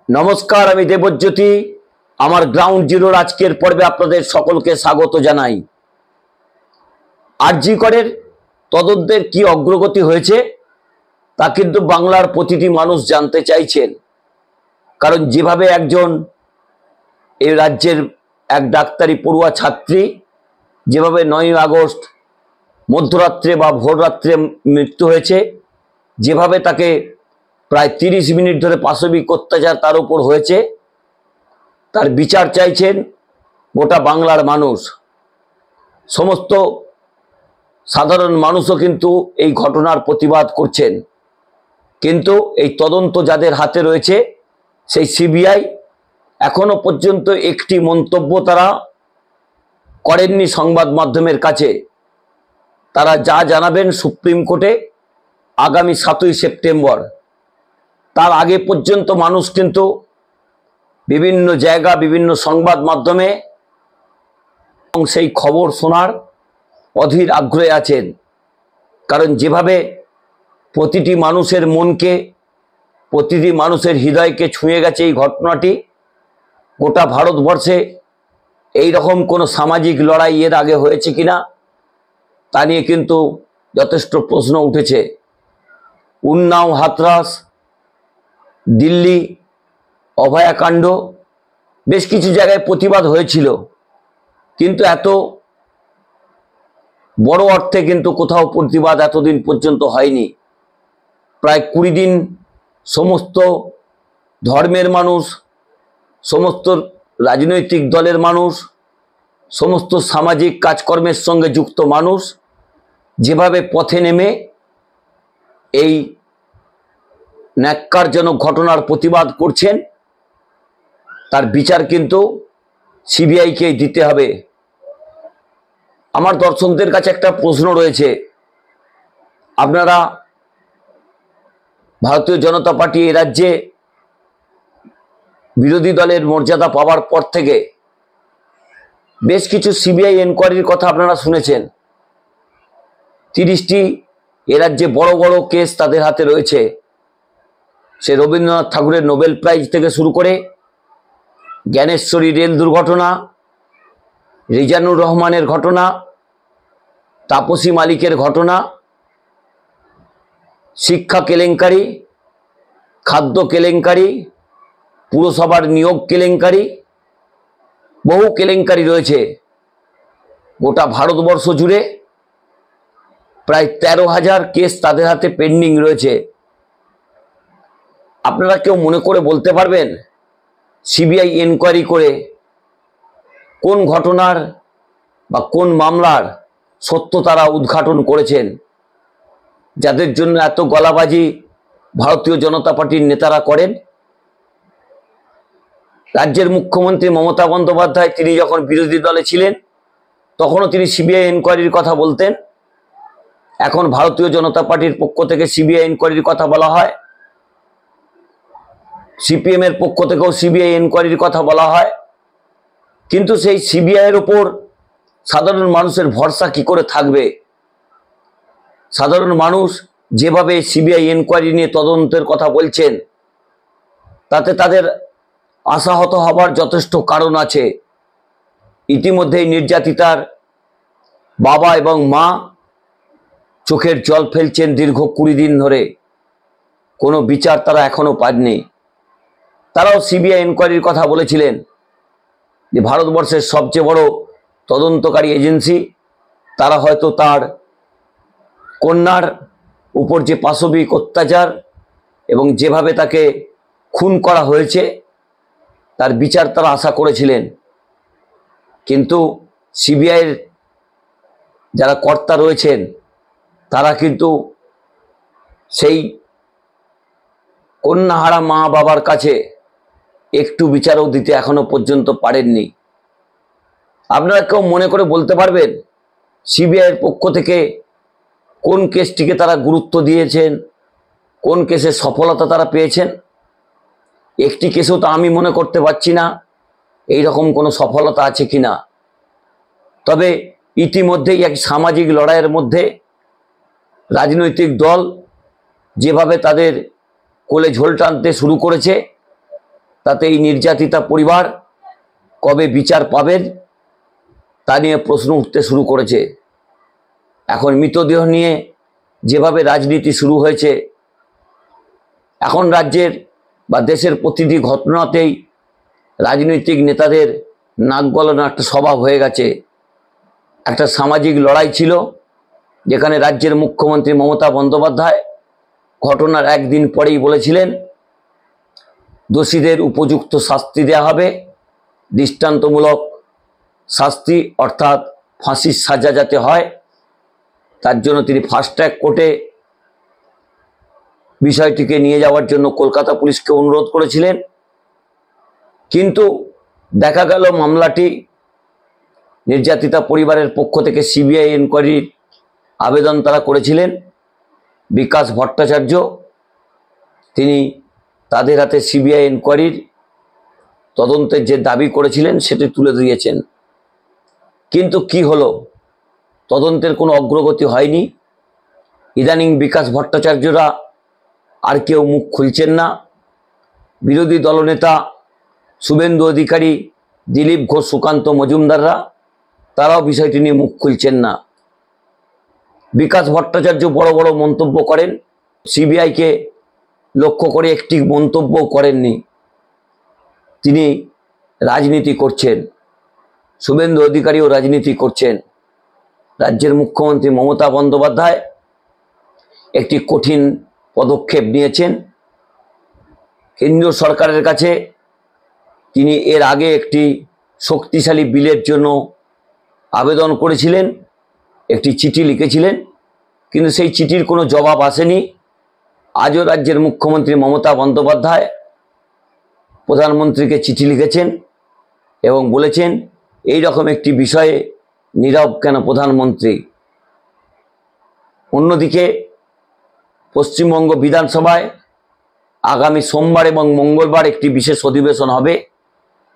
নমস্কার, আমি দেবজ্যোতি। আমার গ্রাউন্ড জিরোর আজকের পর্বে আপনাদের সকলকে স্বাগত জানাই। আরজি করের তদন্তের কি অগ্রগতি হয়েছে তা কিন্তু বাংলার প্রতিটি মানুষ জানতে চাইছেন। কারণ যেভাবে একজন এই রাজ্যের এক ডাক্তারি পড়ুয়া ছাত্রী যেভাবে 9ই আগস্ট মধ্যরাত্রে বা ভোররাত্রে মৃত্যু হয়েছে, যেভাবে তাকে প্রায় 30 মিনিট ধরে পাশবিক অত্যাচার তার উপর হয়েছে, তার বিচার চাইছেন গোটা বাংলার মানুষ। সমস্ত সাধারণ মানুষও কিন্তু এই ঘটনার প্রতিবাদ করছেন। কিন্তু এই তদন্ত যাদের হাতে রয়েছে সেই সিবিআই এখনো পর্যন্ত একটি মন্তব্য তারা করেননি সংবাদ মাধ্যমের কাছে। তারা যা জানাবেন সুপ্রিম কোর্টে আগামী 7ই সেপ্টেম্বর। তার আগে পর্যন্ত মানুষ কিন্তু বিভিন্ন জায়গা, বিভিন্ন সংবাদ মাধ্যমে সেই খবর শোনার অধীর আগ্রহে আছেন। কারণ যেভাবে প্রতিটি মানুষের মনকে, প্রতিটি মানুষের হৃদয়কে ছুঁয়ে গেছে এই ঘটনাটি, গোটা ভারতবর্ষে এই রকম কোনো সামাজিক লড়াই এর আগে হয়েছে কিনা তা নিয়ে কিন্তু যথেষ্ট প্রশ্ন উঠেছে। উন্নাও, হাতরাস, দিল্লি অভয়াকাণ্ড, বেশ কিছু জায়গায় প্রতিবাদ হয়েছিল, কিন্তু এত বড় অর্থে কিন্তু কোথাও প্রতিবাদ এতদিন পর্যন্ত হয়নি। প্রায় 20 দিন সমস্ত ধর্মের মানুষ, সমস্ত রাজনৈতিক দলের মানুষ, সমস্ত সামাজিক কাজকর্মের সঙ্গে যুক্ত মানুষ যেভাবে পথে নেমে এই ন্যাক্কারজনক ঘটনার প্রতিবাদ করছেন, তার বিচার কিন্তু সিবিআইকেই দিতে হবে। আমার দর্শকদের কাছে একটা প্রশ্ন রয়েছে, আপনারা ভারতীয় জনতা পার্টি এ রাজ্যে বিরোধী দলের মর্যাদা পাওয়ার পর থেকে বেশ কিছু সিবিআই এনকোয়ারির কথা আপনারা শুনেছেন। 30টি এ রাজ্যে বড় বড় কেস তাদের হাতে রয়েছে। সে রবীন্দ্রনাথ ঠাকুরের নোবেল প্রাইজ থেকে শুরু করে জ্ঞানেশ্বরী রেল দুর্ঘটনা, রিজানুর রহমানের ঘটনা, তাপসী মালিকের ঘটনা, শিক্ষা কেলেঙ্কারি, খাদ্য কেলেঙ্কারি, পুরসভার নিয়োগ কেলেঙ্কারি, বহু কেলেঙ্কারি রয়েছে। গোটা ভারতবর্ষ জুড়ে প্রায় 13,000 কেস তাদের হাতে পেন্ডিং রয়েছে। আপনারা কেউ মনে করে বলতে পারবেন সিবিআই এনকোয়ারি করে কোন ঘটনার বা কোন মামলার সত্য তারা উদ্ঘাটন করেছেন, যাদের জন্য এত গলাবাজি ভারতীয় জনতা পার্টির নেতারা করেন? রাজ্যের মুখ্যমন্ত্রী মমতা বন্দ্যোপাধ্যায় তিনি যখন বিরোধী দলে ছিলেন তখনও তিনি সিবিআই এনকোয়ারির কথা বলতেন। এখন ভারতীয় জনতা পার্টির পক্ষ থেকে সিবিআই এনকোয়ারির কথা বলা হয়, সিপিএম এর পক্ষ থেকেও সিবিআই এনকোয়ারির কথা বলা হয়, কিন্তু সেই সিবিআই এর উপর সাধারণ মানুষের ভরসা কি করে থাকবে? সাধারণ মানুষ যেভাবে সিবিআই এনকোয়ারি নিয়ে তদন্তের কথা বলছেন তাতে তাদের আশাহত হবার যথেষ্ট কারণ আছে। ইতিমধ্যেই নির্যাতিতার বাবা এবং মা চোখের জল ফেলছেন দীর্ঘ 20 দিন ধরে, কোনো বিচার তারা এখনো পাননি। তারাও সিবিআই এনকোয়ারির কথা বলেছিলেন যে ভারতবর্ষের সবচেয়ে বড় তদন্তকারী এজেন্সি, তারা হয়তো তার কন্যার উপর যে পাশবিক অত্যাচার এবং যেভাবে তাকে খুন করা হয়েছে তার বিচার তারা আশা করেছিলেন। কিন্তু সিবিআইয়ের যারা কর্তা রয়েছেন তারা কিন্তু সেই কন্যাহারা মা বাবার কাছে একটু বিচারও দিতে এখনো পর্যন্ত পারেননি। আপনারা কেউ মনে করে বলতে পারবেন সিবিআইয়ের পক্ষ থেকে কোন কেসটিকে তারা গুরুত্ব দিয়েছেন, কোন কেসে সফলতা তারা পেয়েছেন? একটি কেসেও তো আমি মনে করতে পারছি না এই রকম কোনো সফলতা আছে কিনা। তবে ইতিমধ্যেই এক সামাজিক লড়াইয়ের মধ্যে রাজনৈতিক দল যেভাবে তাদের কোলে ঝোল টানতে শুরু করেছে তাতে এই নির্যাতিতা পরিবার কবে বিচার পাবেন তা নিয়ে প্রশ্ন উঠতে শুরু করেছে। এখন মৃতদেহ নিয়ে যেভাবে রাজনীতি শুরু হয়েছে, এখন রাজ্যের বা দেশের প্রতিটি ঘটনাতেই রাজনৈতিক নেতাদের নাক গলানো একটা স্বভাব হয়ে গেছে। একটা সামাজিক লড়াই ছিল, যেখানে রাজ্যের মুখ্যমন্ত্রী মমতা বন্দ্যোপাধ্যায় ঘটনার একদিন পরেই বলেছিলেন দোষীদের উপযুক্ত শাস্তি দেওয়া হবে, দৃষ্টান্তমূলক শাস্তি অর্থাৎ ফাঁসির সাজা যাতে হয়, তার জন্য তিনি ফাস্ট ট্র্যাক কোর্টে বিষয়টিকে নিয়ে যাওয়ার জন্য কলকাতা পুলিশকে অনুরোধ করেছিলেন। কিন্তু দেখা গেল মামলাটি নির্যাতিতা পরিবারের পক্ষ থেকে সিবিআই এনকোয়ারির আবেদন তারা করেছিলেন। বিকাশ ভট্টাচার্য তিনি তাদের হাতে সিবিআই এনকোয়ারির তদন্তের যে দাবি করেছিলেন সেটি তুলে দিয়েছেন। কিন্তু কি হলো, তদন্তের কোনো অগ্রগতি হয়নি। ইদানিং বিকাশ ভট্টাচার্যরা আর কেউ মুখ খুলছেন না। বিরোধী দলনেতা শুভেন্দু অধিকারী, দিলীপ ঘোষ, সুকান্ত মজুমদাররা তারাও বিষয়টি নিয়ে মুখ খুলছেন না। বিকাশ ভট্টাচার্য বড় বড় মন্তব্য করেন, সিবিআইকে লক্ষ্য করে একটি মন্তব্য করেননি। তিনি রাজনীতি করছেন, শুভেন্দু অধিকারীও রাজনীতি করছেন। রাজ্যের মুখ্যমন্ত্রী মমতা বন্দ্যোপাধ্যায় একটি কঠিন পদক্ষেপ নিয়েছেন। কেন্দ্রীয় সরকারের কাছে তিনি এর আগে একটি শক্তিশালী বিলের জন্য আবেদন করেছিলেন, একটি চিঠি লিখেছিলেন, কিন্তু সেই চিঠির কোনো জবাব আসেনি। আজও রাজ্যের মুখ্যমন্ত্রী মমতা বন্দ্যোপাধ্যায় প্রধানমন্ত্রীকে চিঠি লিখেছেন এবং বলেছেন এই রকম একটি বিষয়ে নীরব কেন প্রধানমন্ত্রী। অন্যদিকে পশ্চিমবঙ্গ বিধানসভায় আগামী সোমবার এবং মঙ্গলবার একটি বিশেষ অধিবেশন হবে।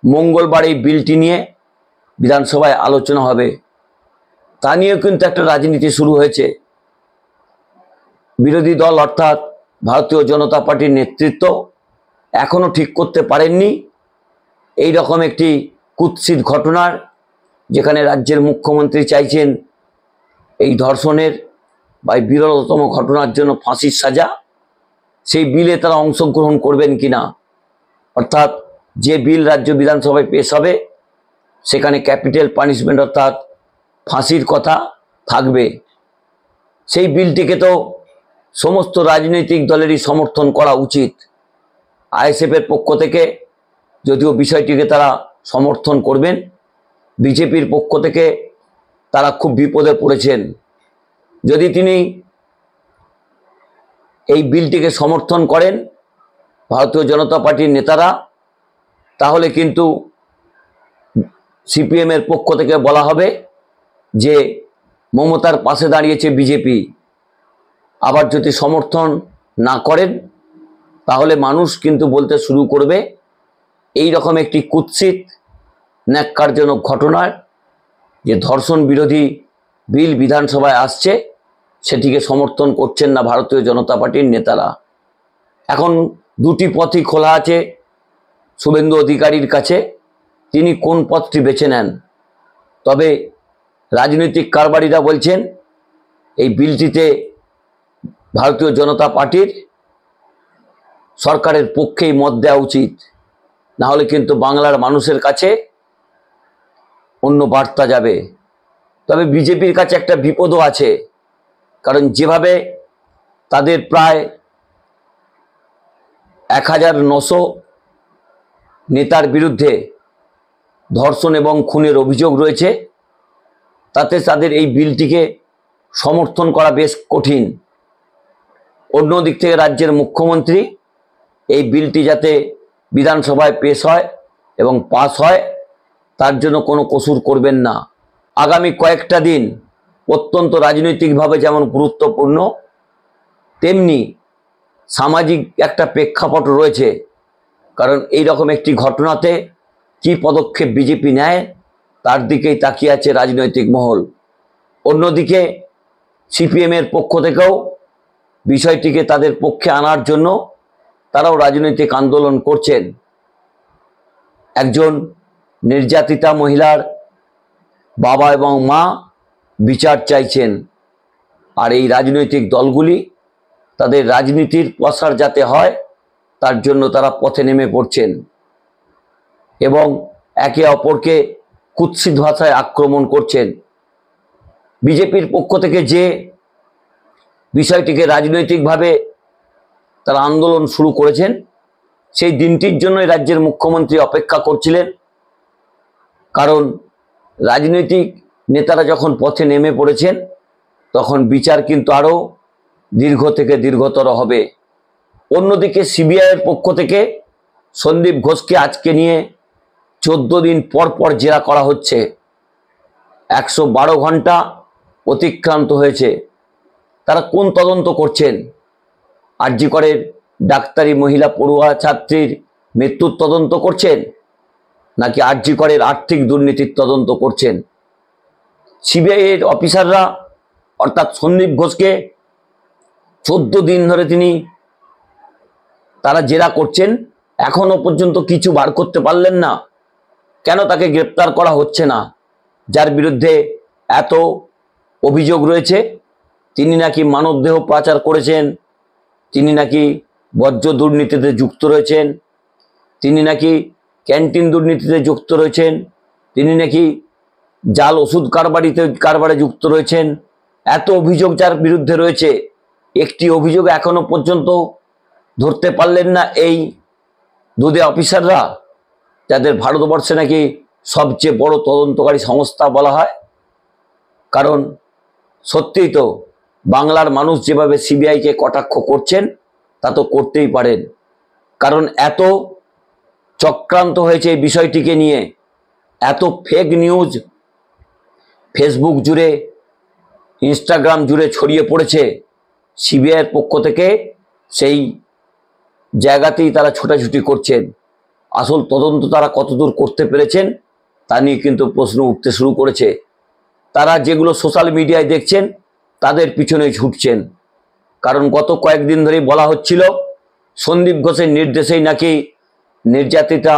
মঙ্গলবার এই বিলটি নিয়ে বিধানসভায় আলোচনা হবে। তা নিয়েও কিন্তু একটা রাজনীতি শুরু হয়েছে। বিরোধী দল অর্থাৎ ভারতীয় জনতা পার্টির নেতৃত্ব এখনো ঠিক করতে পারেননি এই রকম একটি কুৎসিত ঘটনার, যেখানে রাজ্যের মুখ্যমন্ত্রী চাইছেন এই ধর্ষণের বা বিরলতম ঘটনার জন্য ফাঁসির সাজা, সেই বিলে তারা অংশগ্রহণ করবেন কিনা। অর্থাৎ যে বিল রাজ্য বিধানসভায় পেশ হবে সেখানে ক্যাপিটাল পানিশমেন্ট অর্থাৎ ফাঁসির কথা থাকবে। সেই বিলটিকে তো সমস্ত রাজনৈতিক দলেরই সমর্থন করা উচিত। আইএসএফের পক্ষ থেকে যদিও বিষয়টিকে তারা সমর্থন করবেন, বিজেপির পক্ষ থেকে তারা খুব বিপদে পড়েছেন। যদি তিনি এই বিলটিকে সমর্থন করেন ভারতীয় জনতা পার্টির নেতারা, তাহলে কিন্তু সিপিএমের পক্ষ থেকে বলা হবে যে মমতার পাশে দাঁড়িয়েছে বিজেপি। আবার যদি সমর্থন না করেন তাহলে মানুষ কিন্তু বলতে শুরু করবে এই রকম একটি কুৎসিত ন্যাক্কারজনক ঘটনার যে ধর্ষণ বিরোধী বিল বিধানসভায় আসছে সেটিকে সমর্থন করছেন না ভারতীয় জনতা পার্টির নেতারা। এখন দুটি পথই খোলা আছে শুভেন্দু অধিকারীর কাছে, তিনি কোন পথটি বেছে নেন। তবে রাজনৈতিক কারবারিরা বলছেন এই বিলটিতে ভারতীয় জনতা পার্টির সরকারের পক্ষেই মত দেওয়া উচিত, না হলে কিন্তু বাংলার মানুষের কাছে অন্য বার্তা যাবে। তবে বিজেপির কাছে একটা বিপদও আছে, কারণ যেভাবে তাদের প্রায় 1900 নেতার বিরুদ্ধে ধর্ষণ এবং খুনের অভিযোগ রয়েছে, তাতে তাদের এই বিলটিকে সমর্থন করা বেশ কঠিন। অন্যদিক থেকে রাজ্যের মুখ্যমন্ত্রী এই বিলটি যাতে বিধানসভায় পেশ হয় এবং পাস হয় তার জন্য কোনো কসুর করবেন না। আগামী কয়েকটা দিন অত্যন্ত রাজনৈতিকভাবে যেমন গুরুত্বপূর্ণ, তেমনি সামাজিক একটা প্রেক্ষাপট রয়েছে। কারণ এই রকম একটি ঘটনাতে কি পদক্ষেপ বিজেপি নেয় তার দিকেই তাকিয়ে আছে রাজনৈতিক মহল। অন্যদিকে সিপিএমের পক্ষ থেকেও বিষয়টিকে তাদের পক্ষে আনার জন্য তারাও রাজনৈতিক আন্দোলন করছেন। একজন নির্যাতিতা মহিলার বাবা এবং মা বিচার চাইছেন। আর এই রাজনৈতিক দলগুলি তাদের রাজনীতির প্রসার যাতে হয় তার জন্য তারা পথে নেমে পড়ছেন এবং একে অপরকে কুৎসিত ভাষায় আক্রমণ করছেন। বিজেপির পক্ষ থেকে যে বিষয়টিকে রাজনৈতিকভাবে তারা আন্দোলন শুরু করেছেন, সেই দিনটির জন্যই রাজ্যের মুখ্যমন্ত্রী অপেক্ষা করছিলেন। কারণ রাজনৈতিক নেতারা যখন পথে নেমে পড়েছেন তখন বিচার কিন্তু আরও দীর্ঘ থেকে দীর্ঘতর হবে। অন্যদিকে সিবিআইয়ের পক্ষ থেকে সন্দীপ ঘোষকে আজকে নিয়ে 14 দিন পর পর জেরা করা হচ্ছে। 112 ঘন্টা অতিক্রান্ত হয়েছে। তারা কোন তদন্ত করছেন? আরজি করের ডাক্তারি মহিলা পড়ুয়া ছাত্রীর মৃত্যুর তদন্ত করছেন, নাকি আরজি করের আর্থিক দুর্নীতির তদন্ত করছেন? সিবিআইয়ের অফিসাররা অর্থাৎ সন্দীপ ঘোষকে 14 দিন ধরে তারা জেরা করছেন, এখনো পর্যন্ত কিছু বার করতে পারলেন না। কেন তাকে গ্রেপ্তার করা হচ্ছে না? যার বিরুদ্ধে এত অভিযোগ রয়েছে, তিনি নাকি মানবদেহ পাচার করেছেন, তিনি নাকি বর্জ্য দুর্নীতিতে যুক্ত রয়েছেন, তিনি নাকি ক্যান্টিন দুর্নীতিতে যুক্ত রয়েছেন, তিনি নাকি জাল ওষুধ কারবারে যুক্ত রয়েছেন। এত অভিযোগ যার বিরুদ্ধে রয়েছে, একটি অভিযোগ এখনো পর্যন্ত ধরতে পারলেন না এই দুদে অফিসাররা, যাদের ভারতবর্ষে নাকি সবচেয়ে বড় তদন্তকারী সংস্থা বলা হয়। কারণ সত্যিই তো বাংলার মানুষ যেভাবে সিবিআইকে কটাক্ষ করছেন তা তো করতেই পারেন। কারণ এত চক্রান্ত হয়েছে এই বিষয়টিকে নিয়ে, এত ফেক নিউজ ফেসবুক জুড়ে ইনস্টাগ্রাম জুড়ে ছড়িয়ে পড়েছে। সিবিআইয়ের পক্ষ থেকে সেই জায়গাতেই তারা ছোটাছুটি করছেন। আসল তদন্ত তারা কতদূর করতে পেরেছেন তা নিয়ে কিন্তু প্রশ্ন উঠতে শুরু করেছে। তারা যেগুলো সোশ্যাল মিডিয়ায় দেখছেন তাদের পিছনেই ছুটছেন। কারণ গত কয়েকদিন ধরেই বলা হচ্ছিল সন্দীপ ঘোষের নির্দেশেই নাকি নির্যাতিতা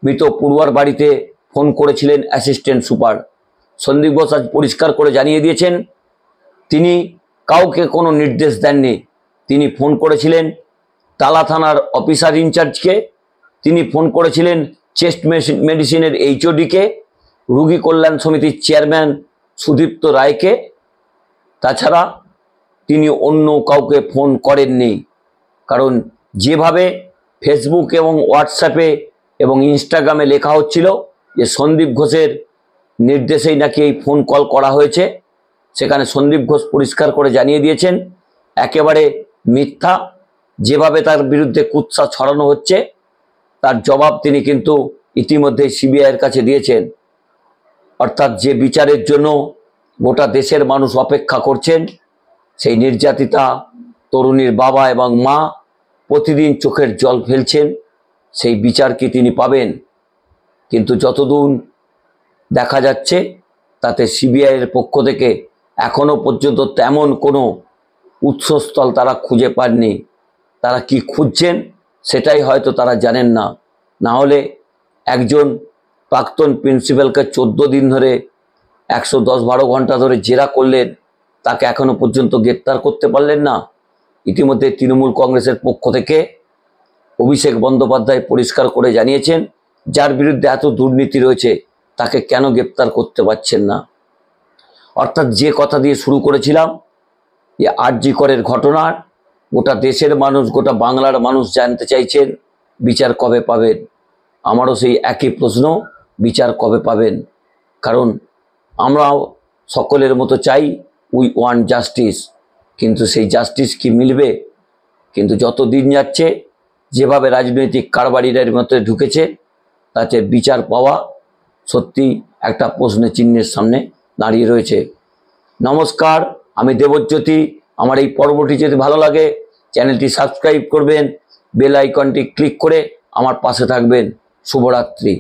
মৃত পড়ুয়ার বাড়িতে ফোন করেছিলেন অ্যাসিস্ট্যান্ট সুপার। সন্দীপ ঘোষ আজ পরিষ্কার করে জানিয়ে দিয়েছেন তিনি কাউকে কোনো নির্দেশ দেননি। তিনি ফোন করেছিলেন তালা থানার অফিসার ইনচার্জকে, তিনি ফোন করেছিলেন চেস্ট মেডিসিনের এইচওডিকে, রোগী কল্যাণ সমিতির চেয়ারম্যান সুদীপ্ত রায়কে। তাছাড়া তিনি অন্য কাউকে ফোন করেননি। কারণ যেভাবে ফেসবুক এবং হোয়াটসঅ্যাপে এবং ইনস্টাগ্রামে লেখা হচ্ছিল যে সন্দীপ ঘোষের নির্দেশেই নাকি এই ফোন কল করা হয়েছে, সেখানে সন্দীপ ঘোষ পরিষ্কার করে জানিয়ে দিয়েছেন একেবারে মিথ্যা। যেভাবে তার বিরুদ্ধে কুৎসা ছড়ানো হচ্ছে তার জবাব তিনি কিন্তু ইতিমধ্যে সিবিআইয়ের কাছে দিয়েছেন। অর্থাৎ যে বিচারের জন্য গোটা দেশের মানুষ অপেক্ষা করছেন, সেই নির্যাতিতা তরুণীর বাবা এবং মা প্রতিদিন চোখের জল ফেলছেন, সেই বিচার কি তিনি পাবেন? কিন্তু যতদূর দেখা যাচ্ছে তাতে সিবিআইয়ের পক্ষ থেকে এখনো পর্যন্ত তেমন কোনো উৎসস্থল তারা খুঁজে পাননি। তারা কি খুঁজছেন সেটাই হয়তো তারা জানেন না। না হলে একজন প্রাক্তন প্রিন্সিপালকে 14 দিন ধরে 110-12 ঘন্টা ধরে জেরা করলেন, তাকে এখনো পর্যন্ত গ্রেপ্তার করতে পারলেন না। ইতিমধ্যে তৃণমূল কংগ্রেসের পক্ষ থেকে অভিষেক বন্দ্যোপাধ্যায় পরিষ্কার করে জানিয়েছেন যার বিরুদ্ধে এত দুর্নীতি রয়েছে তাকে কেন গ্রেপ্তার করতে পারছেন না। অর্থাৎ যে কথা দিয়ে শুরু করেছিলাম যে আরজি করের ঘটনার গোটা দেশের মানুষ, গোটা বাংলার মানুষ জানতে চাইছেন বিচার কবে পাবেন। আমারও সেই একই প্রশ্ন, বিচার কবে পাবেন? কারণ আমরাও সকলের মতো চাই উই ওয়ান্ট জাস্টিস, কিন্তু সেই জাস্টিস কি মিলবে? কিন্তু যত দিন যাচ্ছে যেভাবে রাজনৈতিক কারবারিদের মধ্যে ঢুকেছে তাতে বিচার পাওয়া সত্যি একটা প্রশ্ন চিহ্নের সামনে দাঁড়িয়ে রয়েছে। নমস্কার, আমি দেবজ্যোতি। আমার এই পর্বটি যদি ভালো লাগে চ্যানেলটি সাবস্ক্রাইব করবেন, বেল আইকনটি ক্লিক করে আমার পাশে থাকবেন। শুভরাত্রি।